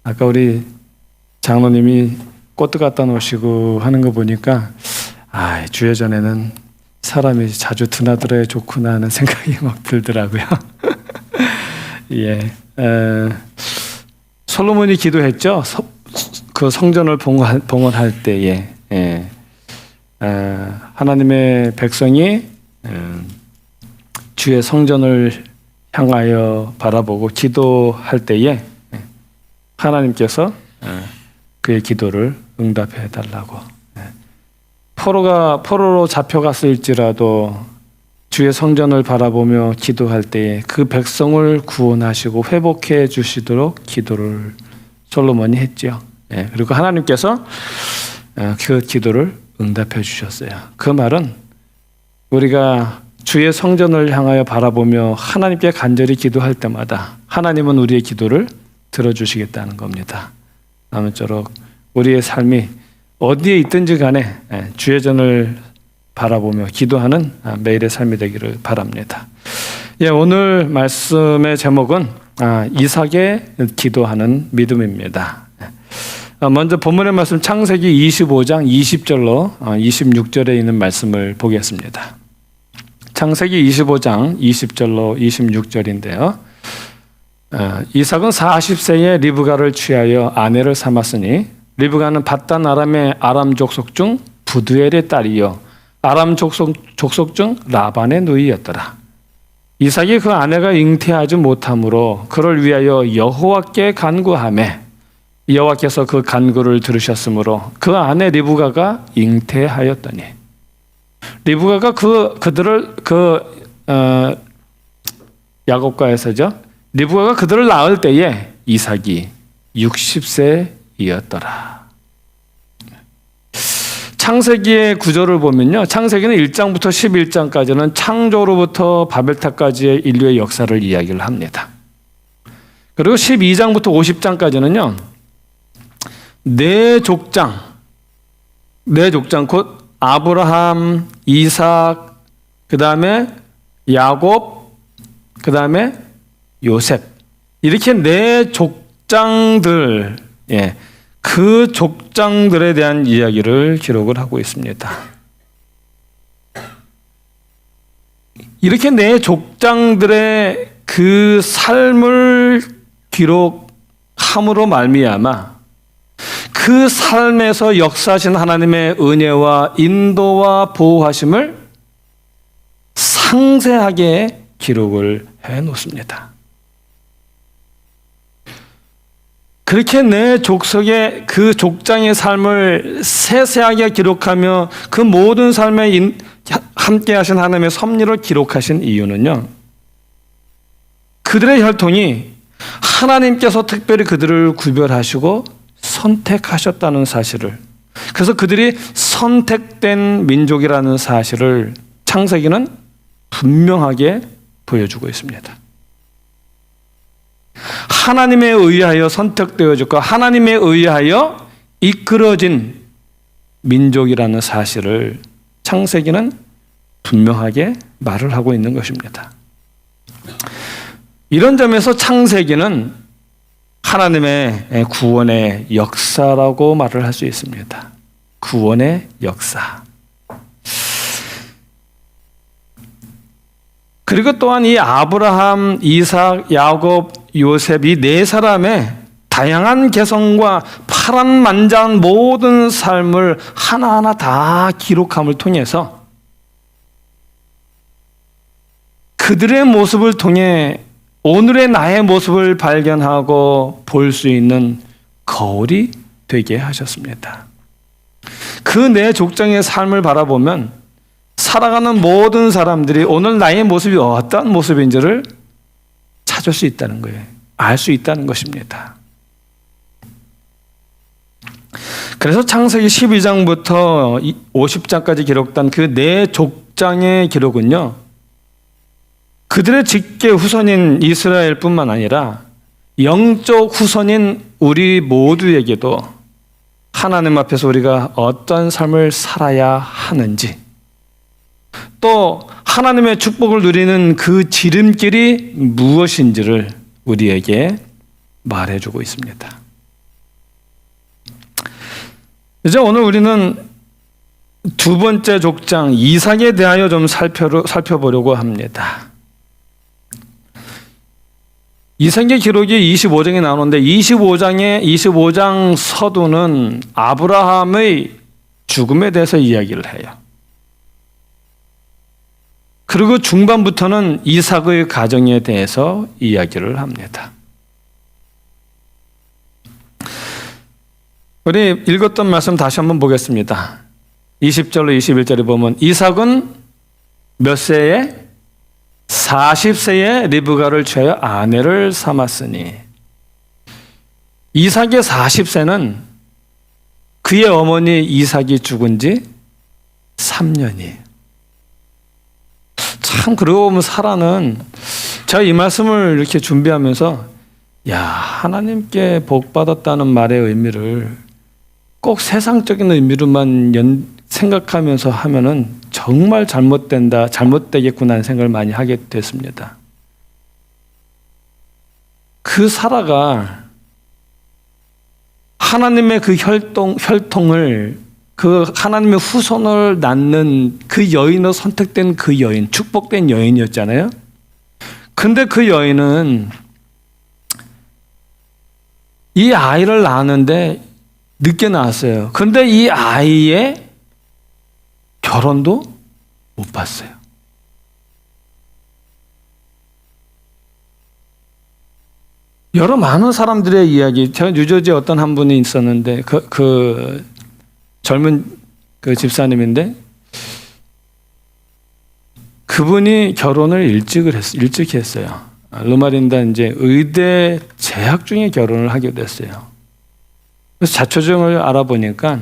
아까 우리 장로님이 꽃도 갖다 놓으시고 하는 거 보니까 주예전에는 사람이 자주 드나들어야 좋구나 하는 생각이 막 들더라고요. 예, 솔로몬이 기도했죠. 그 성전을 봉헌할 때에 하나님의 백성이 주의 성전을 향하여 바라보고 기도할 때에 하나님께서 그의 기도를 응답해 달라고. 포로로 잡혀갔을지라도 주의 성전을 바라보며 기도할 때에 그 백성을 구원하시고 회복해 주시도록 기도를 솔로몬이 했죠. 그리고 하나님께서 그 기도를 응답해 주셨어요. 그 말은 우리가 주의 성전을 향하여 바라보며 하나님께 간절히 기도할 때마다 하나님은 우리의 기도를 들어주시겠다는 겁니다. 아무쪼록 우리의 삶이 어디에 있든지 간에 주의 전을 바라보며 기도하는 매일의 삶이 되기를 바랍니다. 오늘 말씀의 제목은 이삭의 기도하는 믿음입니다. 먼저 본문의 말씀 창세기 25장 20절로 26절에 있는 말씀을 보겠습니다. 창세기 25장 20절로 26절인데요. 이삭은 40세에 리브가를 취하여 아내를 삼았으니 리브가는 밧단 아람의 아람 족속 중 부두엘의 딸이요 아람 족속 중 라반의 누이였더라. 이삭이 그 아내가 잉태하지 못하므로 그를 위하여 여호와께 간구하매 여호와께서 그 간구를 들으셨으므로 그 아내 리브가가 잉태하였더니 리브가가 야곱과에서죠. 리브가가 그들을 낳을 때에 이삭이 60세이었더라. 창세기의 구조를 보면요. 창세기는 1장부터 11장까지는 창조로부터 바벨탑까지의 인류의 역사를 이야기를 합니다. 그리고 12장부터 50장까지는요. 네 족장 곧 아브라함, 이삭, 그 다음에 야곱, 그 다음에 요셉 이렇게 네 족장들 그 족장들에 대한 이야기를 기록을 하고 있습니다. 이렇게 네 족장들의 그 삶을 기록함으로 말미암아 그 삶에서 역사하신 하나님의 은혜와 인도와 보호하심을 상세하게 기록을 해 놓습니다. 그렇게 내 족속의 그 족장의 삶을 세세하게 기록하며 그 모든 삶에 함께 하신 하나님의 섭리를 기록하신 이유는요. 그들의 혈통이 하나님께서 특별히 그들을 구별하시고 선택하셨다는 사실을, 그래서 그들이 선택된 민족이라는 사실을 창세기는 분명하게 보여주고 있습니다. 하나님에 의하여 선택되어졌고 하나님에 의하여 이끌어진 민족이라는 사실을 창세기는 분명하게 말을 하고 있는 것입니다. 이런 점에서 창세기는 하나님의 구원의 역사라고 말을 할 수 있습니다. 구원의 역사. 그리고 또한 이 아브라함, 이삭, 야곱, 요셉 이 네 사람의 다양한 개성과 파란만장한 모든 삶을 하나하나 다 기록함을 통해서 그들의 모습을 통해 오늘의 나의 모습을 발견하고 볼 수 있는 거울이 되게 하셨습니다. 그 네 족장의 삶을 바라보면 살아가는 모든 사람들이 오늘 나의 모습이 어떤 모습인지를 찾을 수 있다는 거예요. 알 수 있다는 것입니다. 그래서 창세기 12장부터 50장까지 기록된 그 네 족장의 기록은요. 그들의 직계 후손인 이스라엘뿐만 아니라 영적 후손인 우리 모두에게도 하나님 앞에서 우리가 어떤 삶을 살아야 하는지, 또 하나님의 축복을 누리는 그 지름길이 무엇인지를 우리에게 말해주고 있습니다. 이제 오늘 우리는 두 번째 족장 이삭에 대하여 좀 살펴보려고 합니다. 이삭의 기록이 25장에 나오는데 25장 서두는 아브라함의 죽음에 대해서 이야기를 해요. 그리고 중반부터는 이삭의 가정에 대해서 이야기를 합니다. 우리 읽었던 말씀 다시 한번 보겠습니다. 20절로 21절에 보면 이삭은 몇 세에? 40세에 리브가를 취하여 아내를 삼았으니, 이삭의 40세는 그의 어머니 이삭이 죽은 지 3년이. 참, 그러고 보면 사라는, 제가 이 말씀을 이렇게 준비하면서 하나님께 복받았다는 말의 의미를 꼭 세상적인 의미로만 생각하면서 하면은 정말 잘못되겠구나 하는 생각을 많이 하게 됐습니다. 그 사라가 하나님의 그 혈통을, 그 하나님의 후손을 낳는 그 여인으로 선택된 그 여인, 축복된 여인이었잖아요. 근데 그 여인은 이 아이를 낳았는데 늦게 낳았어요. 근데 이 아이의 결혼도 못 봤어요. 여러 많은 사람들의 이야기, 제가 뉴저지에 어떤 한 분이 있었는데 그 젊은 그 집사님인데 그분이 결혼을 일찍 했어요. 르마린다 이제 의대 재학 중에 결혼을 하게 됐어요. 그래서 자초정을 알아보니까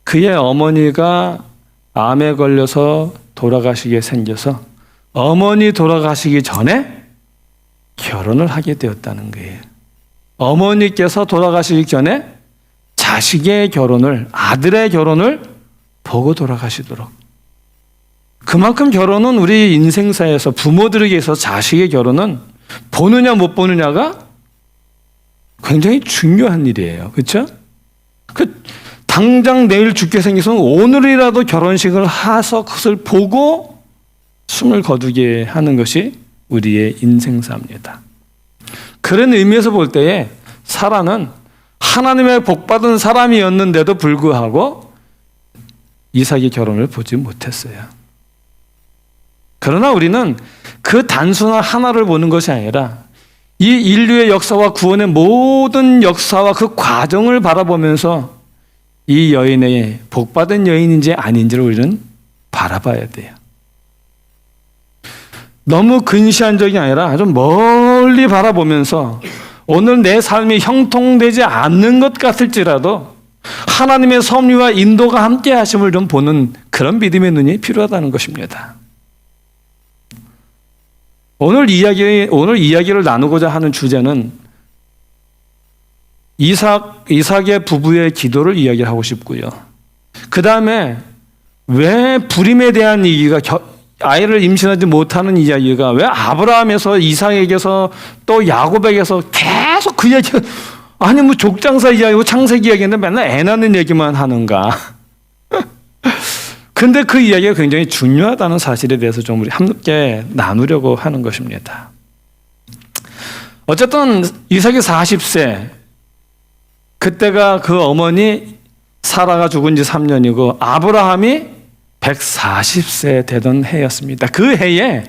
그의 어머니가 암에 걸려서 돌아가시게 생겨서 어머니 돌아가시기 전에 결혼을 하게 되었다는 거예요. 어머니께서 돌아가시기 전에 자식의 결혼을, 아들의 결혼을 보고 돌아가시도록. 그만큼 결혼은 우리 인생사에서 부모들에게 있어서 자식의 결혼은 보느냐 못 보느냐가 굉장히 중요한 일이에요. 그렇죠? 당장 내일 죽게 생겨서 오늘이라도 결혼식을 해서 그것을 보고 숨을 거두게 하는 것이 우리의 인생사입니다. 그런 의미에서 볼 때에 사라는 하나님의 복받은 사람이었는데도 불구하고 이삭의 결혼을 보지 못했어요. 그러나 우리는 그 단순한 하나를 보는 것이 아니라 이 인류의 역사와 구원의 모든 역사와 그 과정을 바라보면서 이 여인의 복받은 여인인지 아닌지를 우리는 바라봐야 돼요. 너무 근시안적이 아니라 아주 멀리 바라보면서 오늘 내 삶이 형통되지 않는 것 같을지라도 하나님의 섭리와 인도가 함께 하심을 좀 보는 그런 믿음의 눈이 필요하다는 것입니다. 오늘 이야기를 나누고자 하는 주제는 이삭의 부부의 기도를 이야기하고 싶고요. 그 다음에 왜 불임에 대한 얘기가, 아이를 임신하지 못하는 이야기가 왜 아브라함에서 이삭에게서 또 야곱에게서 계속 그 얘기, 아니 뭐 족장사 이야기고 창세기 이야기인데 맨날 애 낳는 얘기만 하는가. 근데 그 이야기가 굉장히 중요하다는 사실에 대해서 좀 우리 함께 나누려고 하는 것입니다. 어쨌든 이삭이 40세, 그때가 그 어머니 사라가 죽은 지 3년이고 아브라함이 140세 되던 해였습니다. 그 해에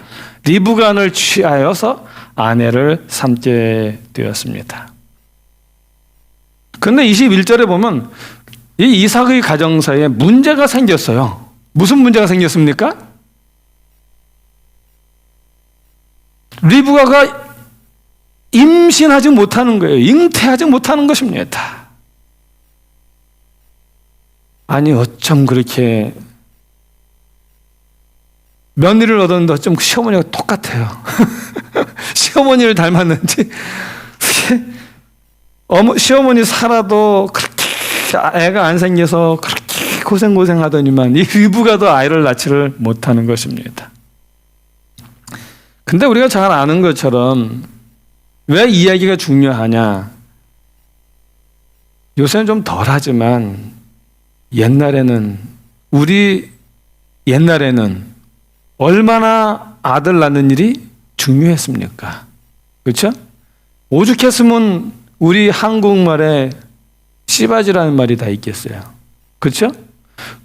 리브간을 취하여서 아내를 삼게 되었습니다. 그런데 21절에 보면 이 이삭의 가정사에 문제가 생겼어요. 무슨 문제가 생겼습니까? 리브가가 임신하지 못하는 거예요. 잉태하지 못하는 것입니다. 아니 어쩜 그렇게 며느리를 얻었는데 어쩜 시어머니가 똑같아요. 시어머니를 닮았는지 시어머니 사라도 그렇게 애가 안 생겨서 그렇게 고생하더니만 이 리브가도 아이를 낳지를 못하는 것입니다. 근데 우리가 잘 아는 것처럼 왜 이야기가 중요하냐? 요새는 좀 덜하지만 우리 옛날에는 얼마나 아들 낳는 일이 중요했습니까? 그렇죠? 오죽했으면 우리 한국말에 씨바지라는 말이 다 있겠어요. 그렇죠?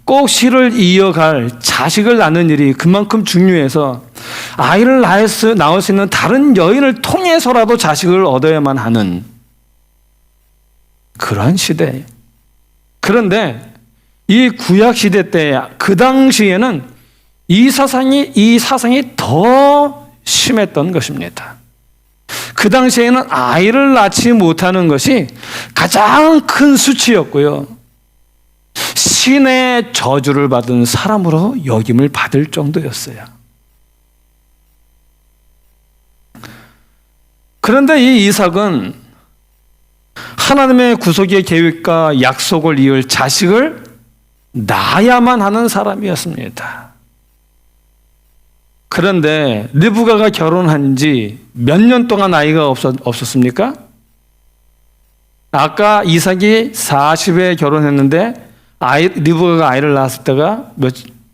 꼭 씨를 이어갈 자식을 낳는 일이 그만큼 중요해서 아이를 낳을 수 있는 다른 여인을 통해서라도 자식을 얻어야만 하는 그러한 시대. 그런데 이 구약 시대 때 그 당시에는 이 사상이 더 심했던 것입니다. 그 당시에는 아이를 낳지 못하는 것이 가장 큰 수치였고요. 신의 저주를 받은 사람으로 여김을 받을 정도였어요. 그런데 이 이삭은 하나님의 구속의 계획과 약속을 이을 자식을 낳아야만 하는 사람이었습니다. 그런데 르브가가 결혼한 지 몇 년 동안 아이가 없었습니까? 아까 이삭이 40에 결혼했는데 르브가가 아이를 낳았을 때가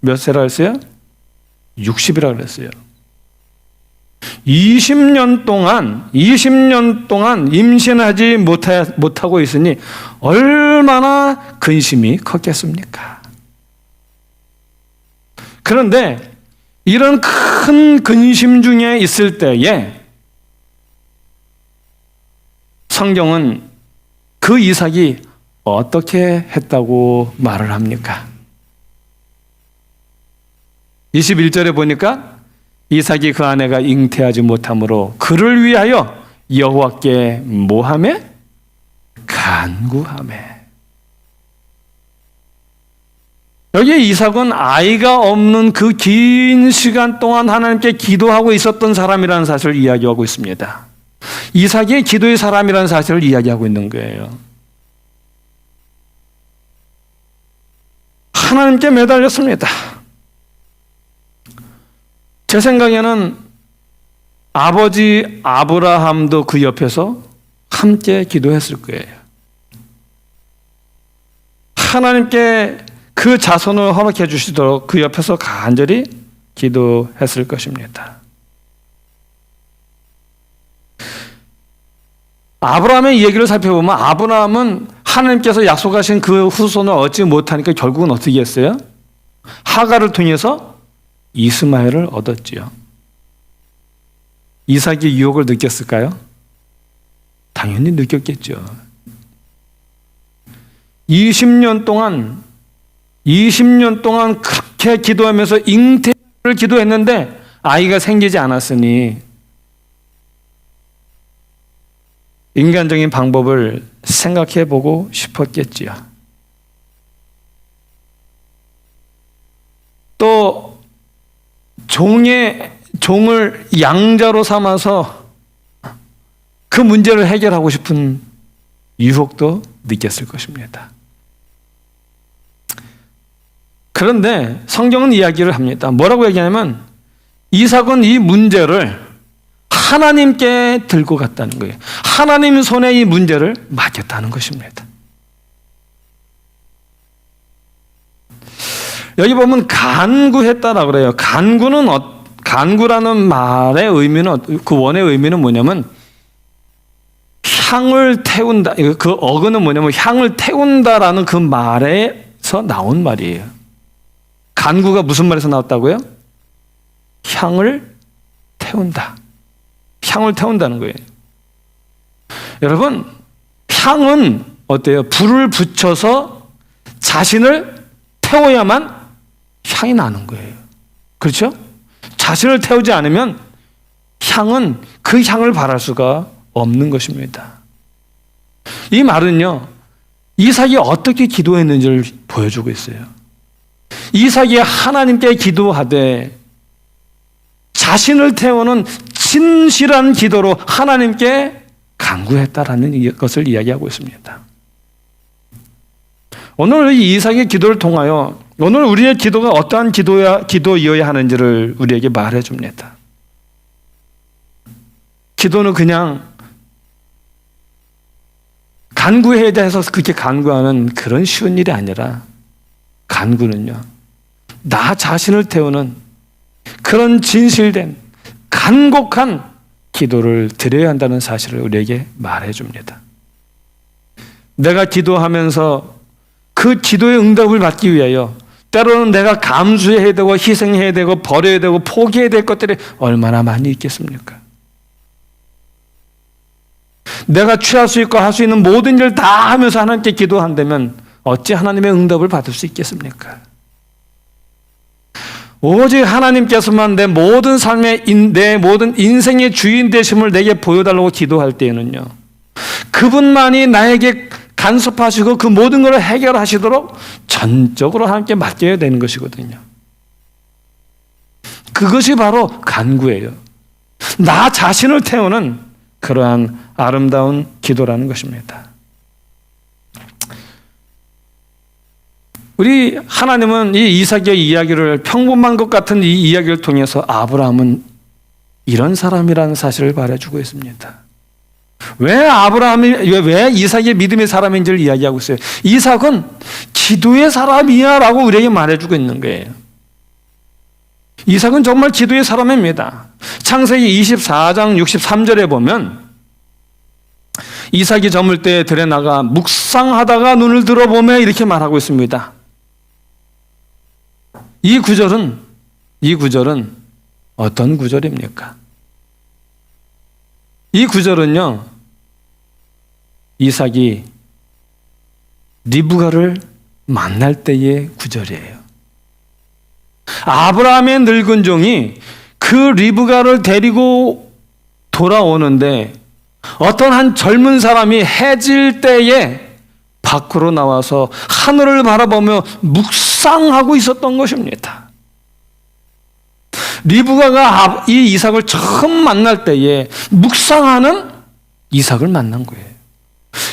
몇 세라 했어요? 60이라 그랬어요. 20년 동안 임신하지 못하고 있으니 얼마나 근심이 컸겠습니까? 그런데 이런 큰 근심 중에 있을 때에 성경은 그 이삭이 어떻게 했다고 말을 합니까? 21절에 보니까 이삭이 그 아내가 잉태하지 못함으로 그를 위하여 여호와께 뭐하매? 간구하매. 여기 이삭은 아이가 없는 그 긴 시간 동안 하나님께 기도하고 있었던 사람이라는 사실을 이야기하고 있습니다. 이삭이 기도의 사람이라는 사실을 이야기하고 있는 거예요. 하나님께 매달렸습니다. 제 생각에는 아버지 아브라함도 그 옆에서 함께 기도했을 거예요. 하나님께 그 자손을 허락해 주시도록 그 옆에서 간절히 기도했을 것입니다. 아브라함의 얘기를 살펴보면 아브라함은 하나님께서 약속하신 그 후손을 얻지 못하니까 결국은 어떻게 했어요? 하갈을 통해서 이스마엘을 얻었지요. 이삭이 유혹을 느꼈을까요? 당연히 느꼈겠죠. 20년 동안 그렇게 기도하면서 잉태를 기도했는데 아이가 생기지 않았으니 인간적인 방법을 생각해 보고 싶었겠지요. 또 종을 양자로 삼아서 그 문제를 해결하고 싶은 유혹도 느꼈을 것입니다. 그런데 성경은 이야기를 합니다. 뭐라고 얘기하냐면 이삭은 이 문제를 하나님께 들고 갔다는 거예요. 하나님 손에 이 문제를 맡겼다는 것입니다. 여기 보면 간구했다라고 그래요. 간구라는 말의 의미는, 그 원의 의미는 뭐냐면 향을 태운다. 그 어근은 뭐냐면 향을 태운다라는 그 말에서 나온 말이에요. 간구가 무슨 말에서 나왔다고요? 향을 태운다. 향을 태운다는 거예요. 여러분, 향은 어때요? 불을 붙여서 자신을 태워야만 향이 나는 거예요. 그렇죠? 자신을 태우지 않으면 향은 그 향을 발할 수가 없는 것입니다. 이 말은요, 이삭이 어떻게 기도했는지를 보여주고 있어요. 이삭이 하나님께 기도하되 자신을 태우는 진실한 기도로 하나님께 간구했다라는 것을 이야기하고 있습니다. 오늘 이 이삭의 기도를 통하여 오늘 우리의 기도가 어떠한 기도이어야 하는지를 우리에게 말해 줍니다. 기도는 그냥 간구해야 해서 그렇게 간구하는 그런 쉬운 일이 아니라 간구는요, 나 자신을 태우는 그런 진실된 간곡한 기도를 드려야 한다는 사실을 우리에게 말해줍니다. 내가 기도하면서 그 기도의 응답을 받기 위하여 때로는 내가 감수해야 되고 희생해야 되고 버려야 되고 포기해야 될 것들이 얼마나 많이 있겠습니까? 내가 취할 수 있고 할 수 있는 모든 일을 다 하면서 하나님께 기도한다면 어찌 하나님의 응답을 받을 수 있겠습니까? 오직 하나님께서만 내 모든 삶의 내 모든 인생의 주인 되심을 내게 보여달라고 기도할 때에는요, 그분만이 나에게 간섭하시고 그 모든 것을 해결하시도록 전적으로 하나님께 맡겨야 되는 것이거든요. 그것이 바로 간구예요. 나 자신을 태우는 그러한 아름다운 기도라는 것입니다. 우리 하나님은 이 이삭의 이야기를, 평범한 것 같은 이 이야기를 통해서 아브라함은 이런 사람이라는 사실을 말해주고 있습니다. 왜 이삭의 믿음의 사람인지를 이야기하고 있어요. 이삭은 기도의 사람이야 라고 우리에게 말해주고 있는 거예요. 이삭은 정말 기도의 사람입니다. 창세기 24장 63절에 보면 이삭이 저물 때 들에 나가 묵상하다가 눈을 들어보며 이렇게 말하고 있습니다. 이 구절은 어떤 구절입니까? 이 구절은요, 이삭이 리브가를 만날 때의 구절이에요. 아브라함의 늙은 종이 그 리브가를 데리고 돌아오는데 어떤 한 젊은 사람이 해질 때에 밖으로 나와서 하늘을 바라보며 묵상하고 있었던 것입니다. 리브가가 이 이삭을 처음 만날 때에 묵상하는 이삭을 만난 거예요.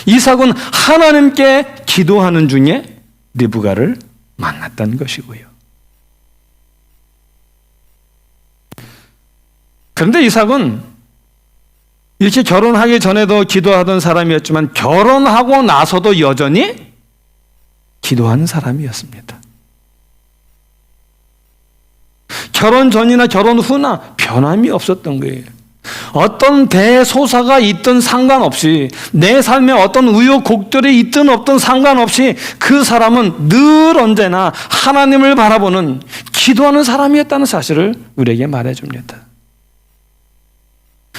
이삭은 하나님께 기도하는 중에 리브가를 만났던 것이고요. 그런데 이삭은 이렇게 결혼하기 전에도 기도하던 사람이었지만 결혼하고 나서도 여전히 기도하는 사람이었습니다. 결혼 전이나 결혼 후나 변함이 없었던 거예요. 어떤 대소사가 있든 상관없이, 내 삶에 어떤 우여곡절이 있든 없든 상관없이 그 사람은 늘 언제나 하나님을 바라보는 기도하는 사람이었다는 사실을 우리에게 말해줍니다.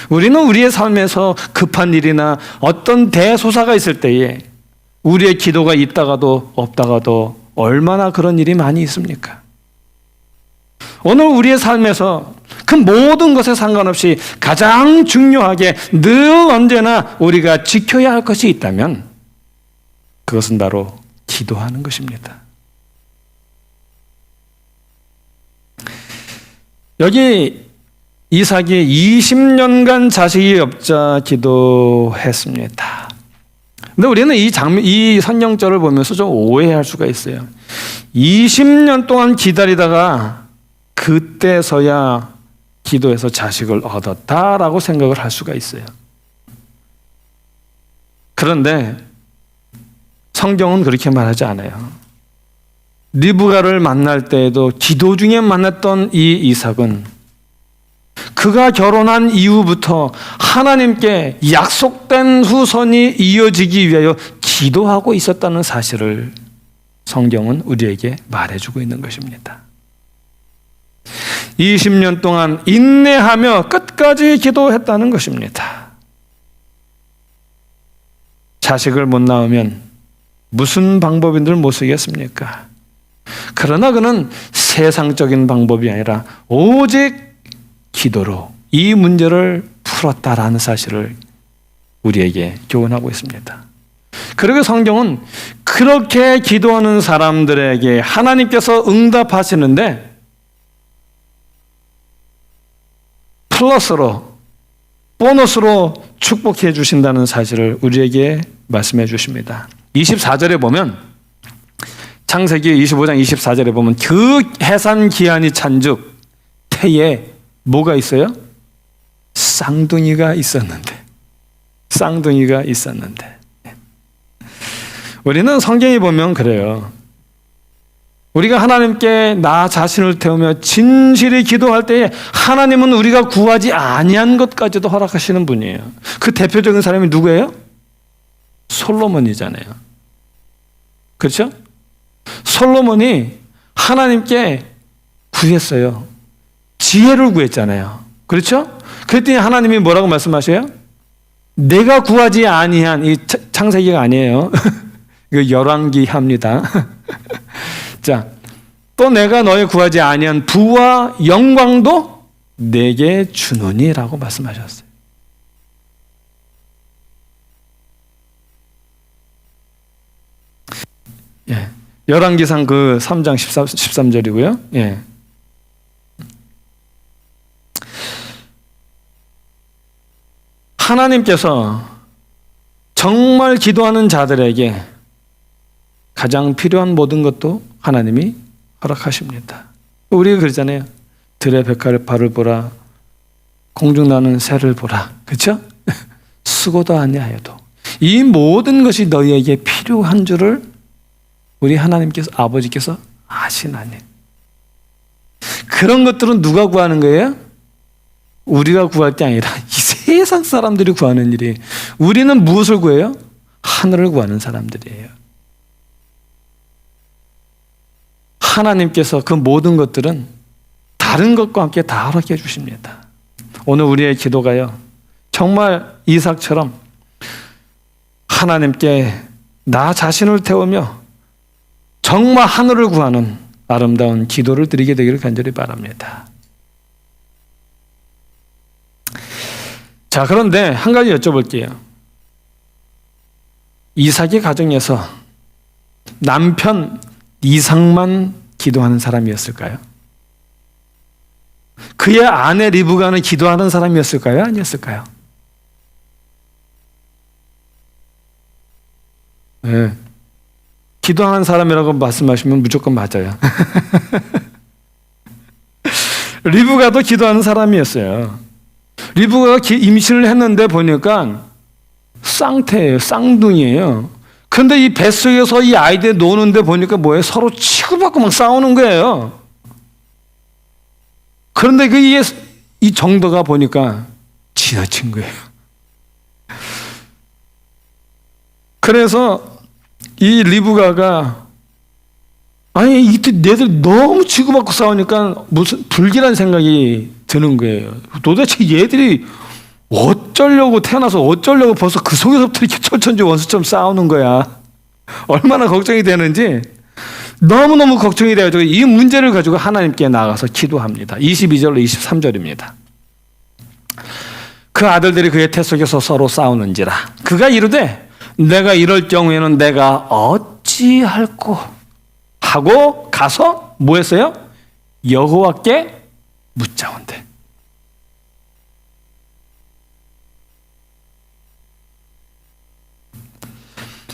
우리는 우리의 삶에서 급한 일이나 어떤 대소사가 있을 때에 우리의 기도가 있다가도 없다가도 얼마나 그런 일이 많이 있습니까? 오늘 우리의 삶에서 그 모든 것에 상관없이 가장 중요하게 늘 언제나 우리가 지켜야 할 것이 있다면 그것은 바로 기도하는 것입니다. 여기 이삭이 20년간 자식이 없자 기도했습니다. 근데 우리는 이 성경절을 보면서 좀 오해할 수가 있어요. 20년 동안 기다리다가 그때서야 기도해서 자식을 얻었다라고 생각을 할 수가 있어요. 그런데 성경은 그렇게 말하지 않아요. 리브가를 만날 때에도 기도 중에 만났던 이 이삭은 그가 결혼한 이후부터 하나님께 약속된 후손이 이어지기 위하여 기도하고 있었다는 사실을 성경은 우리에게 말해주고 있는 것입니다. 20년 동안 인내하며 끝까지 기도했다는 것입니다. 자식을 못 낳으면 무슨 방법인들 못 쓰겠습니까? 그러나 그는 세상적인 방법이 아니라 오직 기도로 이 문제를 풀었다라는 사실을 우리에게 교훈하고 있습니다. 그리고 성경은 그렇게 기도하는 사람들에게 하나님께서 응답하시는데 플러스로, 보너스로 축복해 주신다는 사실을 우리에게 말씀해 주십니다. 24절에 보면, 창세기 25장 24절에 보면 그 해산 기한이 찬즉 태에 뭐가 있어요? 쌍둥이가 있었는데. 우리는 성경에 보면 그래요. 우리가 하나님께 나 자신을 태우며 진실히 기도할 때에 하나님은 우리가 구하지 아니한 것까지도 허락하시는 분이에요. 그 대표적인 사람이 누구예요? 솔로몬이잖아요. 그렇죠? 솔로몬이 하나님께 구했어요. 지혜를 구했잖아요. 그렇죠? 그랬더니 하나님이 뭐라고 말씀하셔요? 내가 구하지 아니한, 이 창세기가 아니에요. 이거 열왕기합니다. 자, 또 내가 너의 구하지 아니한 부와 영광도 내게 주노니라고 말씀하셨어요. 예. 열왕기상 그 3장 13절이고요. 예. 하나님께서 정말 기도하는 자들에게 가장 필요한 모든 것도 하나님이 허락하십니다. 우리가 그러잖아요. 들의 백합을 보라, 공중 나는 새를 보라. 그렇죠? 수고도 아니하여도 이 모든 것이 너희에게 필요한 줄을 우리 하나님께서, 아버지께서 아시나니. 그런 것들은 누가 구하는 거예요? 우리가 구할 게 아니라 이 세상 사람들이 구하는 일이. 우리는 무엇을 구해요? 하늘을 구하는 사람들이에요. 하나님께서 그 모든 것들은 다른 것과 함께 다 허락해 주십니다. 오늘 우리의 기도가요, 정말 이삭처럼 하나님께 나 자신을 태우며 정말 하늘을 구하는 아름다운 기도를 드리게 되기를 간절히 바랍니다. 자, 그런데 한 가지 여쭤볼게요. 이삭의 가정에서 남편 이삭만 기도하는 사람이었을까요? 그의 아내 리브가는 기도하는 사람이었을까요? 아니었을까요? 네. 기도하는 사람이라고 말씀하시면 무조건 맞아요. 리브가도 기도하는 사람이었어요. 리브가가 임신을 했는데 보니까 쌍태예요. 쌍둥이에요. 근데 이 뱃속에서 이 아이들 노는데 보니까 뭐예요? 서로 치고받고 막 싸우는 거예요. 그런데 이 정도가 보니까 지나친 거예요. 그래서 이 리브가가, 아니 이때 얘들 너무 치고받고 싸우니까 무슨 불길한 생각이 드는 거예요. 도대체 얘들이 어쩌려고, 태어나서 어쩌려고 벌써 그 속에서부터 이렇게 철천지 원수처럼 싸우는 거야. 얼마나 걱정이 되는지 너무너무 걱정이 돼가지고 이 문제를 가지고 하나님께 나가서 기도합니다. 22절로 23절입니다. 그 아들들이 그의 태 속에서 서로 싸우는지라 그가 이르되 내가 이럴 경우에는 내가 어찌할꼬 하고 가서 뭐 했어요? 여호와께 묻자온대.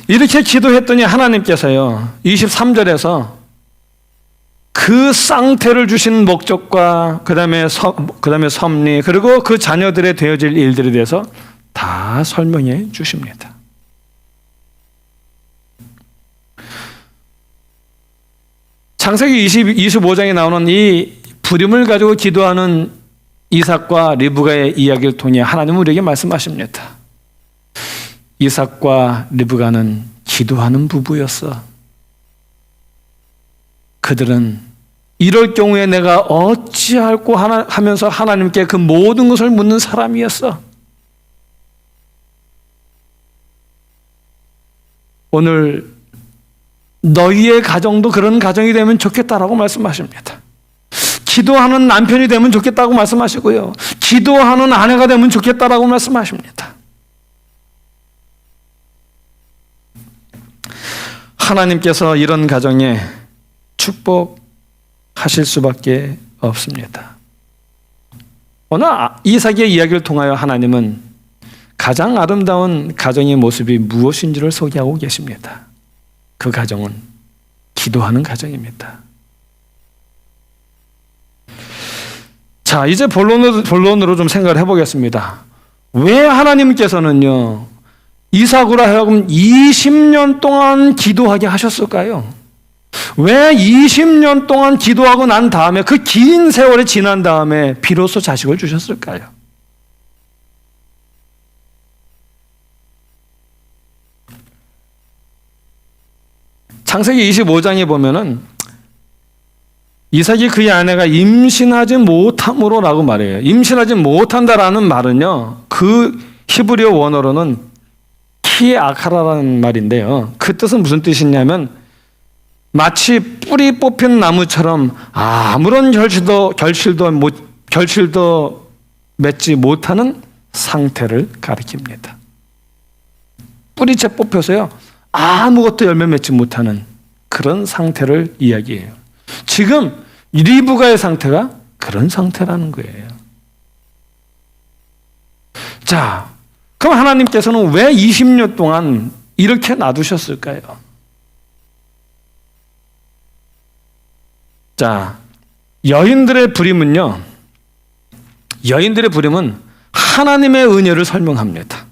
이렇게 기도했더니 하나님께서요 23절에서 그 쌍태를 주신 목적과 그 다음에 섭리 그리고 그 자녀들의 되어질 일들에 대해서 다 설명해 주십니다. 창세기 25장에 나오는 이 부림을 가지고 기도하는 이삭과 리브가의 이야기를 통해 하나님은 우리에게 말씀하십니다. 이삭과 리브가는 기도하는 부부였어. 그들은 이럴 경우에 내가 어찌할꼬 하면서 하나님께 그 모든 것을 묻는 사람이었어. 오늘 너희의 가정도 그런 가정이 되면 좋겠다라고 말씀하십니다. 기도하는 남편이 되면 좋겠다고 말씀하시고요. 기도하는 아내가 되면 좋겠다라고 말씀하십니다. 하나님께서 이런 가정에 축복하실 수밖에 없습니다. 오늘 이삭의 이야기를 통하여 하나님은 가장 아름다운 가정의 모습이 무엇인지를 소개하고 계십니다. 그 가정은 기도하는 가정입니다. 자, 이제 본론으로 좀 생각을 해보겠습니다. 왜 하나님께서는요 이삭으로 하여금 20년 동안 기도하게 하셨을까요? 왜 20년 동안 기도하고 난 다음에 그 긴 세월이 지난 다음에 비로소 자식을 주셨을까요? 창세기 25장에 보면은 이삭이 그의 아내가 임신하지 못함으로라고 말해요. 임신하지 못한다라는 말은요, 그 히브리어 원어로는 키아카라라는 말인데요. 그 뜻은 무슨 뜻이냐면 마치 뿌리 뽑힌 나무처럼 아무런 결실도 맺지 못하는 상태를 가리킵니다. 뿌리채 뽑혀서요, 아무것도 열매 맺지 못하는 그런 상태를 이야기해요. 지금 리브가의 상태가 그런 상태라는 거예요. 자, 그럼 하나님께서는 왜 20년 동안 이렇게 놔두셨을까요? 자, 여인들의 부림은 하나님의 은혜를 설명합니다.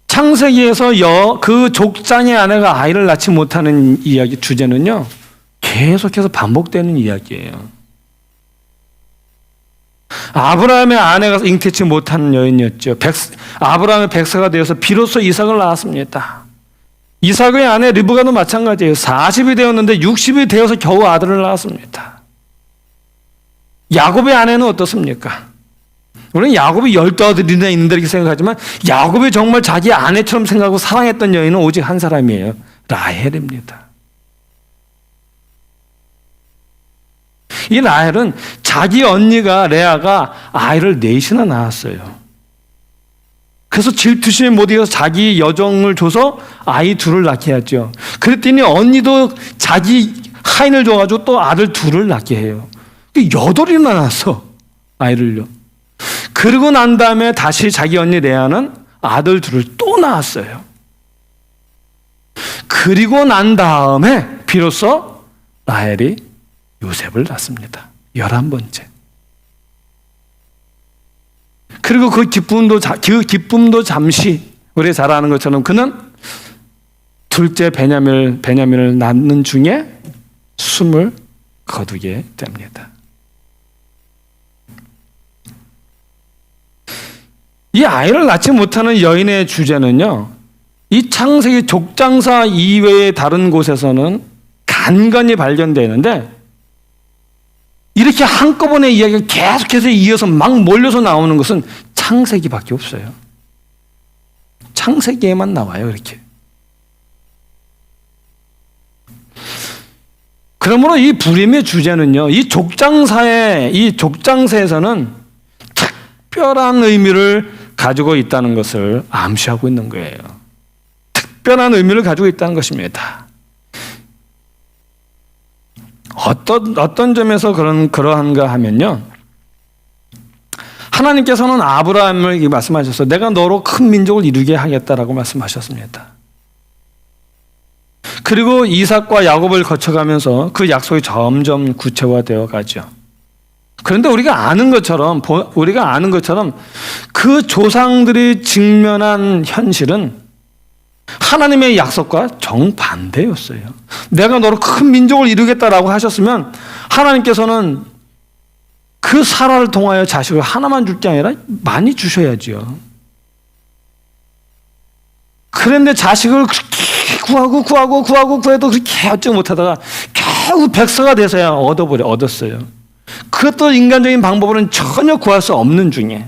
창세기에서 그 족장의 아내가 아이를 낳지 못하는 이야기 주제는요, 계속해서 반복되는 이야기예요. 아브라함의 아내가 잉태치 못한 여인이었죠. 아브라함의 백사가 되어서 비로소 이삭을 낳았습니다. 이삭의 아내 리브가도 마찬가지예요. 40이 되었는데 60이 되어서 겨우 아들을 낳았습니다. 야곱의 아내는 어떻습니까? 우리는 야곱이 12아들이나 있는데 이렇게 생각하지만 야곱이 정말 자기 아내처럼 생각하고 사랑했던 여인은 오직 한 사람이에요. 라헬입니다. 이 라헬은 자기 언니가 레아가 아이를 넷이나 낳았어요. 그래서 질투심에 못 이겨서 자기 여종을 줘서 아이 둘을 낳게 하죠. 그랬더니 언니도 자기 하인을 줘가지고 또 아들 둘을 낳게 해요. 8이나 낳았어, 아이를요. 그러고 난 다음에 다시 자기 언니 레아는 아들 둘을 또 낳았어요. 그리고 난 다음에 비로소 라헬이 요셉을 낳습니다. 11번째. 그리고 그 기쁨도 잠시, 우리 잘 아는 것처럼 그는 둘째 베냐민을 낳는 중에 숨을 거두게 됩니다. 이 아이를 낳지 못하는 여인의 주제는요, 이 창세기 족장사 이외의 다른 곳에서는 간간히 발견되는데 이렇게 한꺼번에 이야기가 계속해서 이어서 막 몰려서 나오는 것은 창세기밖에 없어요. 창세기에만 나와요, 이렇게. 그러므로 이 불임의 주제는요, 이 족장사에서는 특별한 의미를 가지고 있다는 것을 암시하고 있는 거예요. 특별한 의미를 가지고 있다는 것입니다. 어떤 점에서 그러한가 하면요, 하나님께서는 아브라함을 말씀하셨어요. 내가 너로 큰 민족을 이루게 하겠다라고 말씀하셨습니다. 그리고 이삭과 야곱을 거쳐가면서 그 약속이 점점 구체화되어 가죠. 그런데 우리가 아는 것처럼 그 조상들이 직면한 현실은 하나님의 약속과 정반대였어요. 내가 너로 큰 민족을 이루겠다라고 하셨으면 하나님께서는 그 사라를 통하여 자식을 하나만 줄 게 아니라 많이 주셔야죠. 그런데 자식을 구해도 그렇게 얻지 못하다가 겨우 백서가 돼서야 얻었어요. 그것도 인간적인 방법으로는 전혀 구할 수 없는 중에.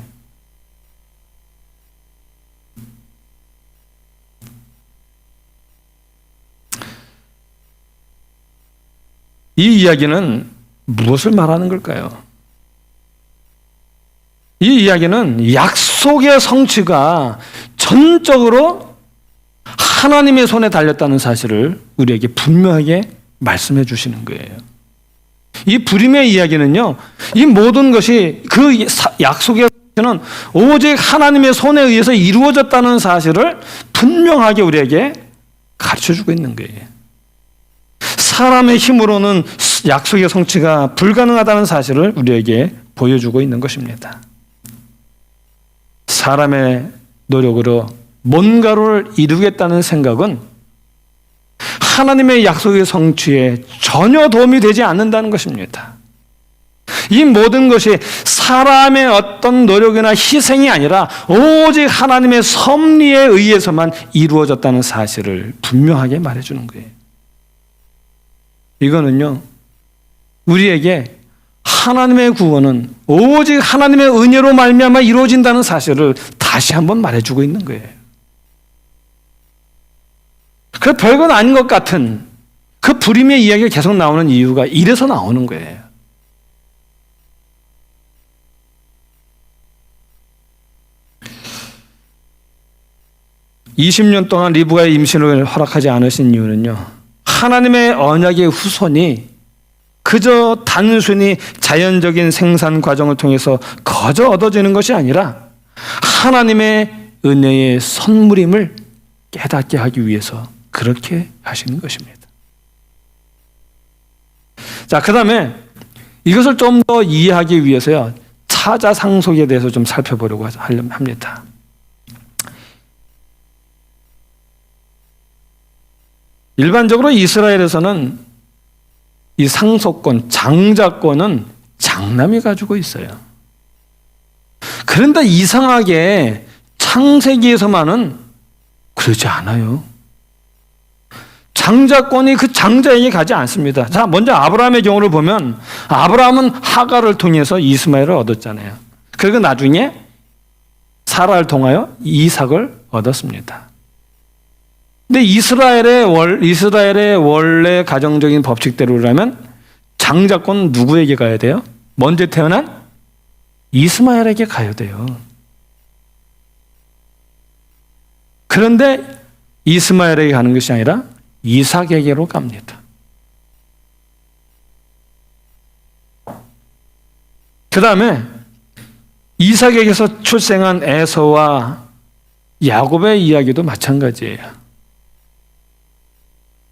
이 이야기는 무엇을 말하는 걸까요? 이 이야기는 약속의 성취가 전적으로 하나님의 손에 달렸다는 사실을 우리에게 분명하게 말씀해 주시는 거예요. 이 불임의 이야기는요, 이 모든 것이 그 약속의 성취는 오직 하나님의 손에 의해서 이루어졌다는 사실을 분명하게 우리에게 가르쳐 주고 있는 거예요. 사람의 힘으로는 약속의 성취가 불가능하다는 사실을 우리에게 보여주고 있는 것입니다. 사람의 노력으로 뭔가를 이루겠다는 생각은 하나님의 약속의 성취에 전혀 도움이 되지 않는다는 것입니다. 이 모든 것이 사람의 어떤 노력이나 희생이 아니라 오직 하나님의 섭리에 의해서만 이루어졌다는 사실을 분명하게 말해주는 거예요. 이거는요, 우리에게 하나님의 구원은 오직 하나님의 은혜로 말미암아 이루어진다는 사실을 다시 한번 말해주고 있는 거예요. 그 별건 아닌 것 같은 그 불임의 이야기가 계속 나오는 이유가 이래서 나오는 거예요. (20년) 동안 리브가의 임신을 허락하지 않으신 이유는요, 하나님의 언약의 후손이 그저 단순히 자연적인 생산 과정을 통해서 거저 얻어지는 것이 아니라 하나님의 은혜의 선물임을 깨닫게 하기 위해서 그렇게 하시는 것입니다. 자, 그 다음에 이것을 좀 더 이해하기 위해서요, 차자 상속에 대해서 좀 살펴보려고 합니다. 일반적으로 이스라엘에서는 이 상속권, 장자권은 장남이 가지고 있어요. 그런데 이상하게 창세기에서만은 그러지 않아요. 장자권이 그 장자에게 가지 않습니다. 자, 먼저 아브라함의 경우를 보면 아브라함은 하갈을 통해서 이스마엘을 얻었잖아요. 그리고 나중에 사라를 통하여 이삭을 얻었습니다. 근데 이스라엘의 원래 가정적인 법칙대로라면 장자권은 누구에게 가야 돼요? 먼저 태어난 이스마엘에게 가야 돼요. 그런데 이스마엘에게 가는 것이 아니라 이삭에게로 갑니다. 그 다음에 이삭에게서 출생한 에서와 야곱의 이야기도 마찬가지예요.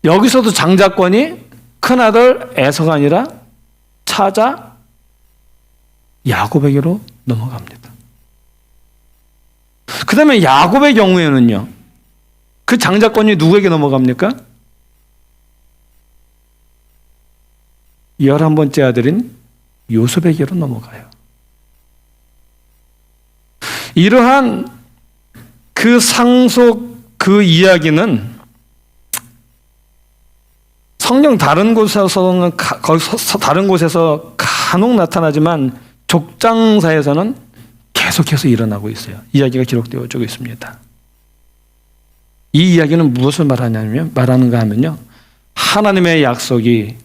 여기서도 장자권이 큰아들 에서가 아니라 차자 야곱에게로 넘어갑니다. 그 다음에 야곱의 경우에는요, 그 장자권이 누구에게 넘어갑니까? 11번째 아들인 요셉에게로 넘어가요. 이러한 그 상속 그 이야기는 성경 다른 곳에서는 다른 곳에서 간혹 나타나지만 족장사에서는 계속해서 일어나고 있어요. 이야기가 기록되어지고 있습니다. 이 이야기는 무엇을 말하는가 하면요, 하나님의 약속이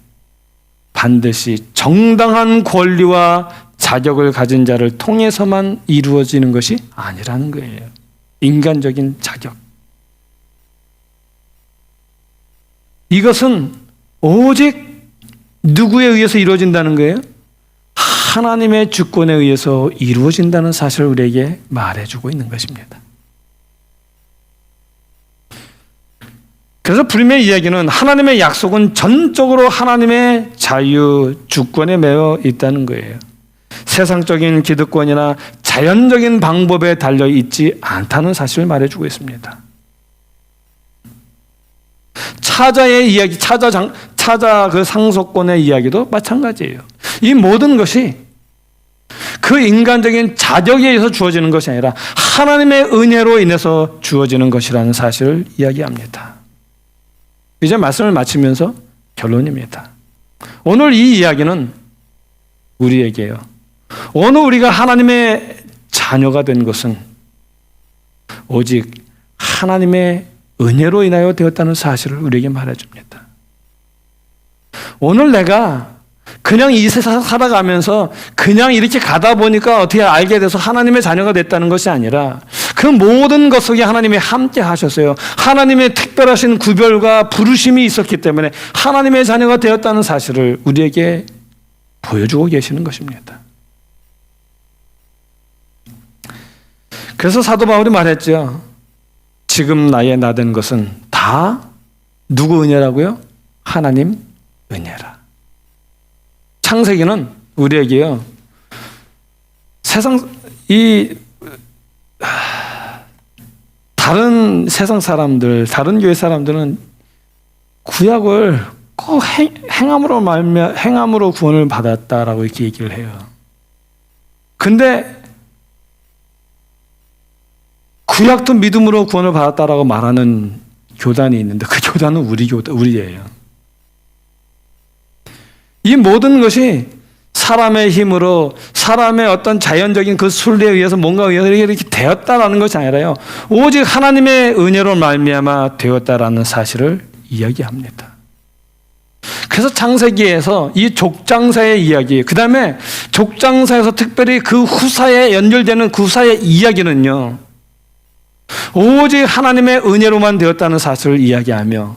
반드시 정당한 권리와 자격을 가진 자를 통해서만 이루어지는 것이 아니라는 거예요. 인간적인 자격. 이것은 오직 누구에 의해서 이루어진다는 거예요? 하나님의 주권에 의해서 이루어진다는 사실을 우리에게 말해주고 있는 것입니다. 그래서 불임의 이야기는 하나님의 약속은 전적으로 하나님의 자유, 주권에 매여 있다는 거예요. 세상적인 기득권이나 자연적인 방법에 달려 있지 않다는 사실을 말해주고 있습니다. 차자의 이야기, 차자 그 상속권의 이야기도 마찬가지예요. 이 모든 것이 그 인간적인 자격에 의해서 주어지는 것이 아니라 하나님의 은혜로 인해서 주어지는 것이라는 사실을 이야기합니다. 이제 말씀을 마치면서 결론입니다. 오늘 이 이야기는 우리에게요, 오늘 우리가 하나님의 자녀가 된 것은 오직 하나님의 은혜로 인하여 되었다는 사실을 우리에게 말해줍니다. 오늘 내가 그냥 이 세상 살아가면서 그냥 이렇게 가다 보니까 어떻게 알게 돼서 하나님의 자녀가 됐다는 것이 아니라 그 모든 것 속에 하나님이 함께 하셨어요. 하나님의 특별하신 구별과 부르심이 있었기 때문에 하나님의 자녀가 되었다는 사실을 우리에게 보여주고 계시는 것입니다. 그래서 사도 바울이 말했죠. 지금 나의 나된 것은 다 누구 은혜라고요? 하나님 은혜라. 창세기는 우리에게요, 다른 세상 사람들, 다른 교회 사람들은 구약을 꼭 행함으로 구원을 받았다라고 이렇게 얘기를 해요. 근데 구약도 믿음으로 구원을 받았다라고 말하는 교단이 있는데 그 교단은 우리예요. 이 모든 것이 사람의 힘으로 사람의 어떤 자연적인 그 순리에 의해서 뭔가 이렇게 되었다라는 것이 아니라요. 오직 하나님의 은혜로 말미암아 되었다라는 사실을 이야기합니다. 그래서 창세기에서 이 족장사의 이야기, 그 다음에 족장사에서 특별히 그 후사에 연결되는 그 후사의 이야기는요. 오직 하나님의 은혜로만 되었다는 사실을 이야기하며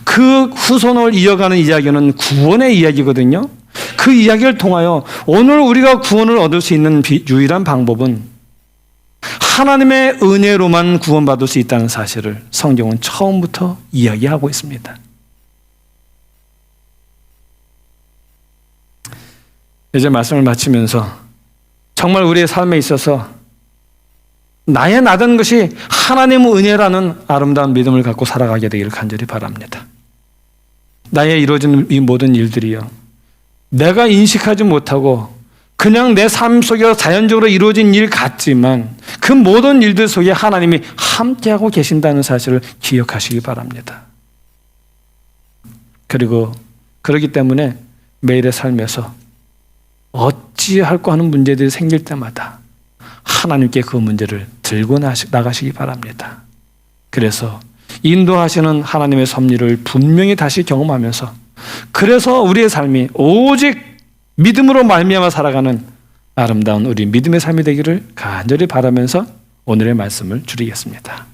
그 후손을 이어가는 이야기는 구원의 이야기거든요. 그 이야기를 통하여 오늘 우리가 구원을 얻을 수 있는 유일한 방법은 하나님의 은혜로만 구원받을 수 있다는 사실을 성경은 처음부터 이야기하고 있습니다. 이제 말씀을 마치면서 정말 우리의 삶에 있어서 나의 나된 것이 하나님의 은혜라는 아름다운 믿음을 갖고 살아가게 되기를 간절히 바랍니다. 나의 이루어지는 이 모든 일들이요. 내가 인식하지 못하고 그냥 내 삶 속에 자연적으로 이루어진 일 같지만 그 모든 일들 속에 하나님이 함께하고 계신다는 사실을 기억하시기 바랍니다. 그리고 그렇기 때문에 매일의 삶에서 어찌할까 하는 문제들이 생길 때마다 하나님께 그 문제를 들고 나가시기 바랍니다. 그래서 인도하시는 하나님의 섭리를 분명히 다시 경험하면서 그래서 우리의 삶이 오직 믿음으로 말미암아 살아가는 아름다운 우리 믿음의 삶이 되기를 간절히 바라면서 오늘의 말씀을 줄이겠습니다.